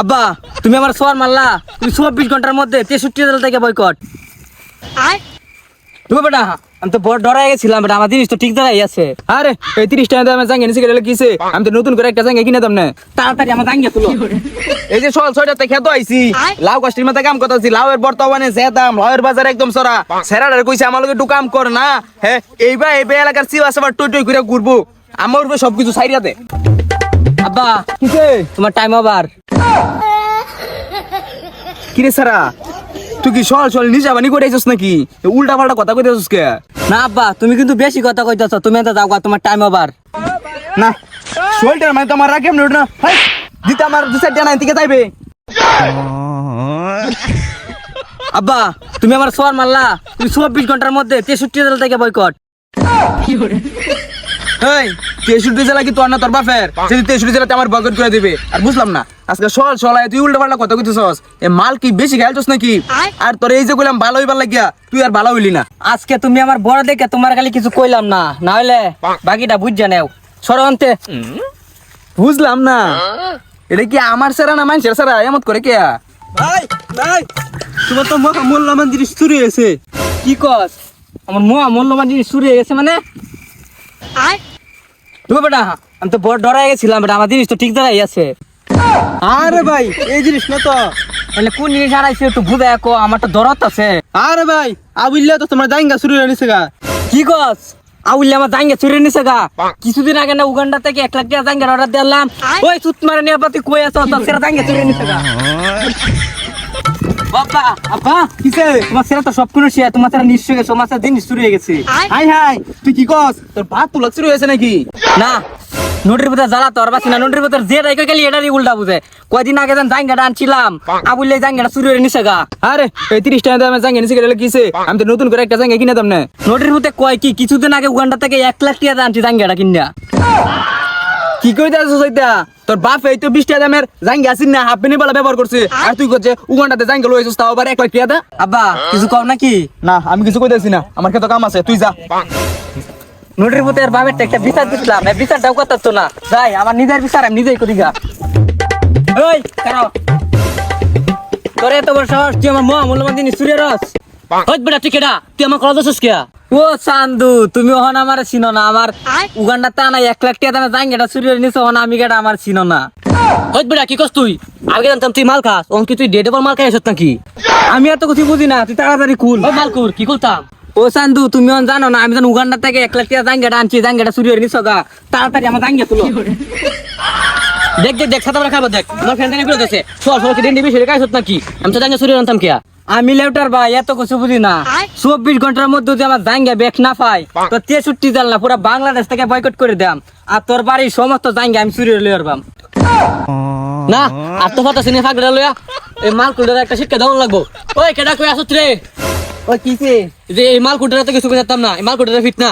আব্বা তুমি আমার সোয়ার মারলা, তুমি 24 ঘন্টার মধ্যে 63 জেলা থেকে বয়কট। তুমি বেটা আমি তো বড় ডরাই গেছিলাম, বেটা আমার জিনিস তো ঠিক জায়গায় আছে। আরে এই 30 টাকা দামে জাঙ্গা নিচে গেলে কিছে? আমি তো নতুন করে একটা জাঙ্গা কিনে দাম না। তাড়াতাড়ি আমার জাঙ্গিয়া তুলো। এই যে সল ছয়টাতে খেতে আইছি, লাউ কাস্টির মাথা কাম করতেছি। লাউয়ের বর্তমানে যে দাম, লাউয়ের বাজার একদম সরা। সেরাডারে কইছে আমার লগে একটু কাম কর না। হ্যাঁ এইবার এলাকার চিবা সাবার টই টই করে ঘুরবো। আমার উপরে সবকিছু সাইরিয়া দে। আব্বা কিছে তোমার টাইম ওভার। কিরে সারা, তুই কি সল সল নিজে বানি করে আইছস নাকি? উল্টা পাল্টা কথা কইতেছস কে? না আব্বা তুমি কিন্তু বেশি কথা কইতাছ, তুমি তো যাও গা, তোমার টাইম ওভার। না শোল্ডার মানে তোমার রাখেম না। হাই দিতে আমার দু সাইড জানা থেকে যাইবে। আব্বা তুমি আমার সোয়ার মারলা, তুমি 24 ঘন্টার মধ্যে 63 জেলা থেকে বয়কট। এই 63 জেলা কি তোর না তোর বাপের? যদি 63 জেলাতে আমার বয়কট করে দিবে। আর বুঝলাম না আজকে সল সলায় তুই উল্টা পাল্টা কথা কইতেছস। এ মাল কি বেশি খাইছস নাকি? আর তোর এই যে কইলাম ভালো হইবার লাগিয়া তুই আর ভালো হইলি না। আজকে তুমি আমার বড় দেখে তোমার খালি কিছু কইলাম না, না হইলে বাকিটা বুঝ নেও। সরো অন্তে। বুঝলাম না এটা কি আমার সেরা না মানুষের সেরা? এমত করে কে? ভাই ভাই তোমার তো মূল্যবান জিনিস চুরি হয়েছে। কি কস? আমার মূল্যবান জিনিস চুরি হয়ে গেছে মানে? তুমি বেটা আমি তো বড় ডরাই গেছিলাম, বেটা আমার জিনিস তো ঠিক জায়গায় আছে। আরে ভাই এই জিনিস না তো। তাহলে কোন জিনিস হারাইছে একটু বুঝে কো, আমার তো দরদ আছে। আরে ভাই আবুল্লা তো তোমার জাঙ্গা চুরি হয়ে নিছে গা। কি কস? আউলে আমার জাঙ্গা চুরি নিছে গা। কিছুদিন আগে না উগান্ডা থেকে 1 লাখ টাকা জাঙ্গার অর্ডার দিলাম। ওই সুত মারে নিয়ে পাতি কই আছো তো সেরা জাঙ্গা চুরি নিছে গা। বাবা আব্বা কিসে? তোমার সেরা তো সব কোনো শেয়ার, তোমার সেরা নিশ্চয় গেছে, তোমার সেরা জিনিস চুরি হয়ে গেছে। হাই হাই তুই কি কস? তোর ভাত তুলা চুরি হয়েছে নাকি? না নোটির ভিতরে জ্বালা তো আর বাসি না, নোটির ভিতরে যে রাইকে গেলি এটারই উল্টা বুঝে। কয়দিন আগে যেন জাঙ্গাটা আনছিলাম, আবুলে জাঙ্গাটা চুরি হয়ে নিছে গা। আরে এই 30 টাকা দামে জাঙ্গা নিচে গেলে কিছে? আমি তো নতুন করে একটা জাঙ্গা কিনে দাম না। নোটির ভিতরে কয় কি কিছুদিন আগে উগান্ডা থেকে 1 লাখ টাকা আনছি জাঙ্গাটা কিনা। কি কইতাছস এটা? তোর বাপ এই তো 20 টাকা দামের জাঙ্গা আসিন না হাফ বেনি বলা ব্যবহার করছে। আর তুই কইছে উগান্ডাতে জাঙ্গা লইছস তাও আবার 1 লাখ টাকা দা? আব্বা কিছু কও নাকি? না আমি কিছু কইতাছি না, আমার কত কাম আছে, তুই যা। নোটির ভিতরে বাবের একটা বিচার দিছিলাম, এই বিচারটাও করতেছ না। যাই আমার নিজের বিচার আমি নিজেই করি গা। ওই কারো তোরে এত বড় সাহস, তুই আমার মূল্যবান জিনিস চুরি রস। ওই বেটা তুই কেডা? তুই আমার কল দছস কিয়া? ও চান্দু তুমি ওহন আমার চিনো না, আমার উগান্ডাতে আনা 1 লাখ টাকা দামে জাঙ্গাটা চুরি হয়ে নিছ, ওহন আমি কেডা আমার চিনো না। ওই বেটা কি কস তুই? আগে জানতাম তুই মাল খাস, ওন কি তুই ডেডেবল মাল খাইছস নাকি? আমি এত কিছু বুঝি না, তুই তাড়াতাড়ি খুল। ওই মাল কুর কি করতাম? ও চান্দু তুমি জানো না আমি যেন উগান্ডা থেকে 1 লাখ টাকা জাঙ্গাটা আনছি, জাঙ্গাটা চুরি হয়ে নিছ গা। তাড়াতাড়ি আমার জাঙ্গা তুলো। দেখ দেখ দেখ সাদা খাবার দেখ, আমার ফ্রেন্ড এনে বলতেছে চল চল কি ডেন্ডি বেশি খাইছস নাকি? আমি তো জাঙ্গা চুরি আনতাম কিয়া? আমি লেউটার ভাই এত কিছু বুঝি না। 24 ঘন্টার মধ্যে যদি আমার জাঙ্গা বেক না পাই তো 63 জাল না পুরো বাংলাদেশ থেকে বয়কট করে দাম। আর তোর বাড়ির সমস্ত জাঙ্গা আমি চুরি লই আরবাম। না আর তো কথা শুনে ফাগড়া লইয়া এই মাল কুড়ার একটা শিক্ষা দাও লাগবো। ওই কেডা কই আসছ রে? ও কিসে? যে এই মাল কুড়াতে কিছু কইতাম না, এই মাল কুড়াতে ফিট না।